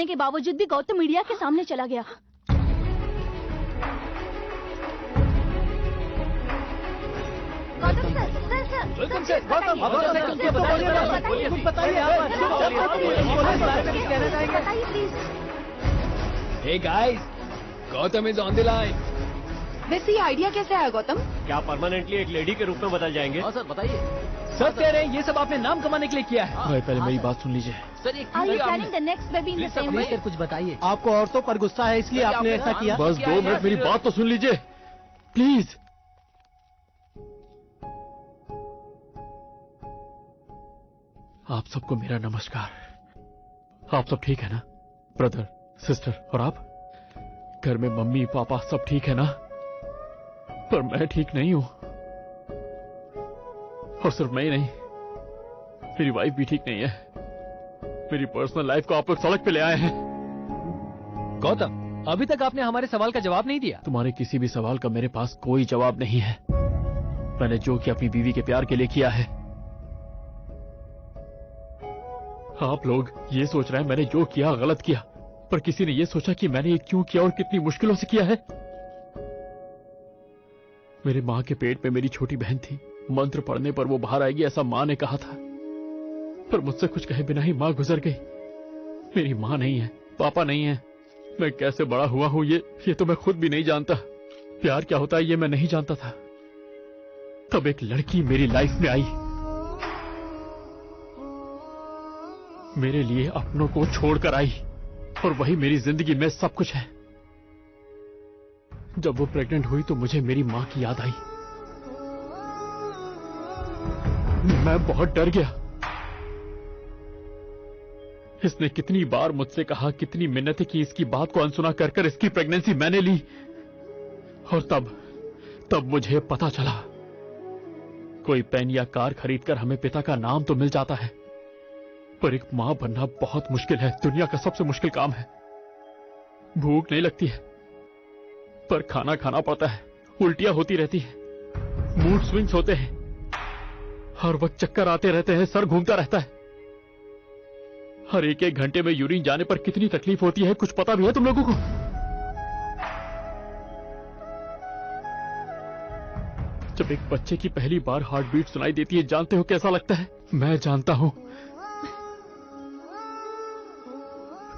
के बावजूद भी गौतम मीडिया के सामने चला गया। गौतम सर, कुछ बताइए please. Hey guys, Gautam is on the line. वैसे ये आइडिया कैसे आया गौतम? क्या परमानेंटली एक लेडी के रूप में बदल जाएंगे? हाँ सर बताइए। सर कह रहे हैं ये सब आपने नाम कमाने के लिए किया है। भाई पहले मेरी बात सुन लीजिए। सर एक Are you planning the next baby in the same way? कुछ बताइए। आपको औरतों पर गुस्सा है इसलिए आपने ऐसा किया? बस 2 मिनट मेरी बात तो सुन लीजिए प्लीज। आप सबको मेरा नमस्कार। आप सब ठीक है ना? ब्रदर, सिस्टर और आप? घर में मम्मी पापा सब ठीक है ना? पर मैं ठीक नहीं हूं। और सिर्फ मैं ही नहीं, मेरी वाइफ भी ठीक नहीं है। मेरी पर्सनल लाइफ को आप लोग सड़क पे ले आए हैं। गौतम, अभी तक आपने हमारे सवाल का जवाब नहीं दिया। तुम्हारे किसी भी सवाल का मेरे पास कोई जवाब नहीं है। मैंने जो किया अपनी बीवी के प्यार के लिए किया है। आप लोग ये सोच रहे हैं मैंने जो किया गलत किया, पर किसी ने ये सोचा कि मैंने ये क्यों किया और कितनी मुश्किलों से किया है। मेरी मां के पेट में मेरी छोटी बहन थी। मंत्र पढ़ने पर वो बाहर आएगी ऐसा मां ने कहा था, पर मुझसे कुछ कहे बिना ही मां गुजर गई। मेरी मां नहीं है, पापा नहीं है। मैं कैसे बड़ा हुआ हूं ये तो मैं खुद भी नहीं जानता। प्यार क्या होता है ये मैं नहीं जानता था। तब एक लड़की मेरी लाइफ में आई, मेरे लिए अपनों को छोड़कर आई, और वही मेरी जिंदगी में सब कुछ है। जब वो प्रेग्नेंट हुई तो मुझे मेरी मां की याद आई। मैं बहुत डर गया। इसने कितनी बार मुझसे कहा, कितनी मिन्नतें की, इसकी बात को अनसुना कर कर इसकी प्रेगनेंसी मैंने ली। और तब मुझे पता चला, कोई पेन या कार खरीदकर हमें पिता का नाम तो मिल जाता है, पर एक मां बनना बहुत मुश्किल है। दुनिया का सबसे मुश्किल काम है। भूख नहीं लगती है, पर खाना खाना पड़ता है। उल्टियां होती रहती है, मूड स्विंग्स होते हैं, हर वक्त चक्कर आते रहते हैं, सर घूमता रहता है। हर एक घंटे में यूरिन जाने पर कितनी तकलीफ होती है कुछ पता भी है तुम लोगों को? जब एक बच्चे की पहली बार हार्ट बीट सुनाई देती है, जानते हो कैसा लगता है? मैं जानता हूं।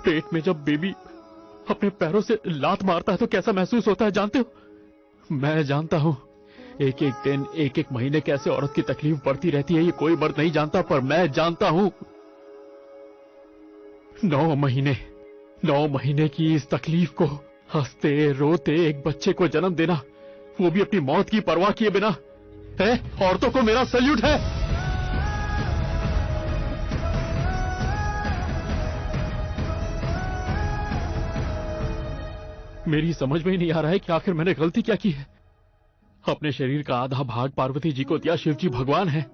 पेट में जब बेबी अपने पैरों से लात मारता है तो कैसा महसूस होता है, जानते हो? मैं जानता हूं। एक एक दिन, एक एक महीने कैसे औरत की तकलीफ बढ़ती रहती है, ये कोई मर्द नहीं जानता, पर मैं जानता हूं। 9 महीने की इस तकलीफ को, हंसते रोते एक बच्चे को जन्म देना, वो भी अपनी मौत की परवाह किए बिना, है? औरतों को मेरा सैल्यूट है। मेरी समझ में ही नहीं आ रहा है कि आखिर मैंने गलती क्या की है। अपने शरीर का आधा भाग पार्वती जी को दिया। शिव जी भगवान है,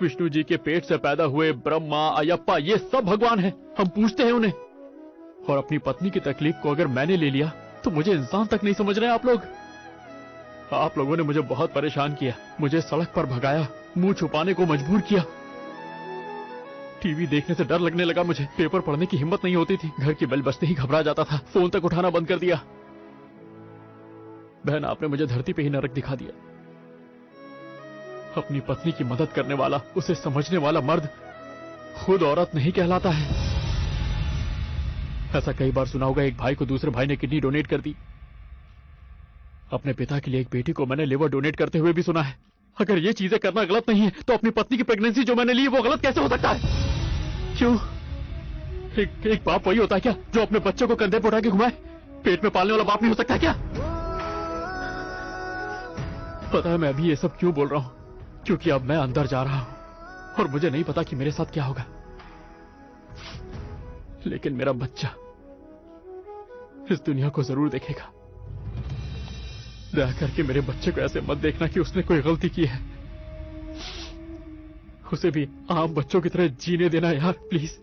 विष्णु जी के पेट से पैदा हुए ब्रह्मा, अयप्पा, ये सब भगवान है। हम पूछते हैं उन्हें। और अपनी पत्नी की तकलीफ को अगर मैंने ले लिया तो मुझे इंसान तक नहीं समझ रहे आप लोग। आप लोगों ने मुझे बहुत परेशान किया, मुझे सड़क पर भगाया, मुंह छुपाने को मजबूर किया। टीवी देखने से डर लगने लगा मुझे, पेपर पढ़ने की हिम्मत नहीं होती थी, घर की बेल बजते ही घबरा जाता था, फोन तक उठाना बंद कर दिया। बहन, आपने मुझे धरती पे ही नरक दिखा दिया। अपनी पत्नी की मदद करने वाला, उसे समझने वाला मर्द खुद औरत नहीं कहलाता है। ऐसा कई बार सुना होगा, एक भाई को दूसरे भाई ने किडनी डोनेट कर दी। अपने पिता के लिए एक बेटी को मैंने लिवर डोनेट करते हुए भी सुना है। अगर ये चीजें करना गलत नहीं है तो अपनी पत्नी की प्रेगनेंसी जो मैंने ली वो गलत कैसे हो सकता है? क्यों? एक बाप वही होता है क्या जो अपने बच्चे को कंधे पर उठा के घुमाए? पेट में पालने वाला बाप नहीं हो सकता क्या? पता है मैं अभी ये सब क्यों बोल रहा हूं? क्योंकि अब मैं अंदर जा रहा हूं और मुझे नहीं पता कि मेरे साथ क्या होगा, लेकिन मेरा बच्चा इस दुनिया को जरूर देखेगा। दया करके मेरे बच्चे को ऐसे मत देखना कि उसने कोई गलती की है। उसे भी आम बच्चों की तरह जीने देना यार, प्लीज।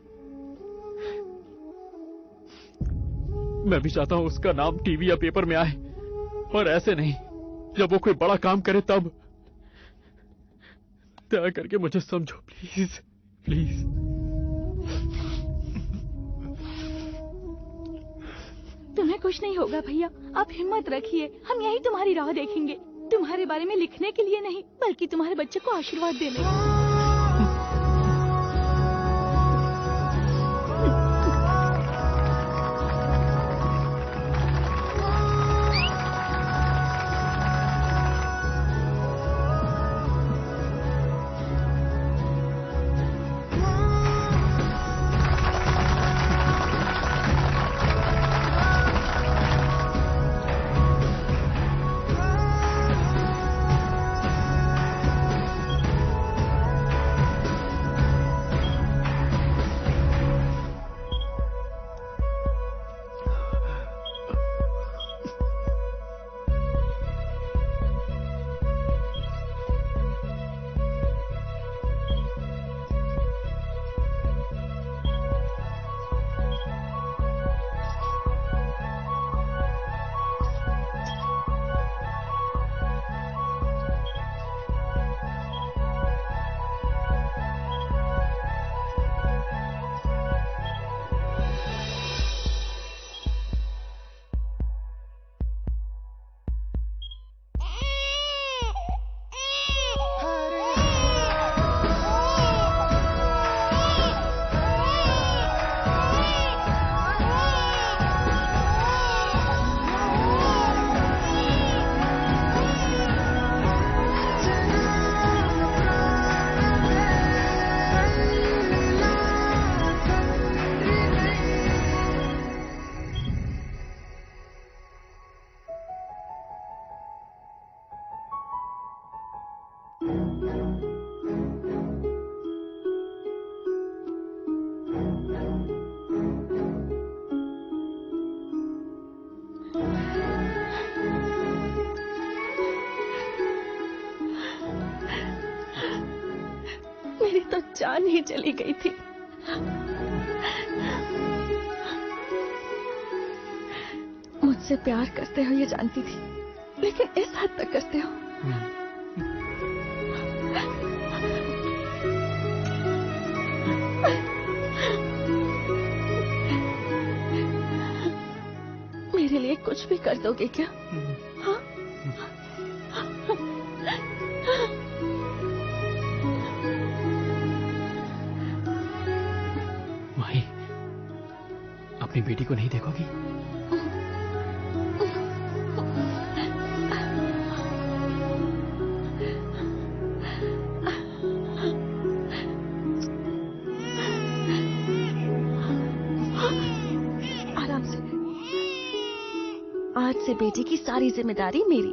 मैं भी चाहता हूं उसका नाम टीवी या पेपर में आए, और ऐसे नहीं जब वो कोई बड़ा काम करे तब। दया करके मुझे समझो प्लीज, प्लीज। कुछ नहीं होगा भैया, आप हिम्मत रखिए। हम यही तुम्हारी राह देखेंगे, तुम्हारे बारे में लिखने के लिए नहीं, बल्कि तुम्हारे बच्चे को आशीर्वाद देने। मेरी तो जान ही चली गई थी। मुझसे प्यार करते हो ये जानती थी, लेकिन इस हद तक करते हो। मेरे लिए कुछ भी कर दोगे क्या? हाँ? माही, अपनी बेटी को नहीं देखोगी? आराम से। आज से बेटी की सारी जिम्मेदारी मेरी।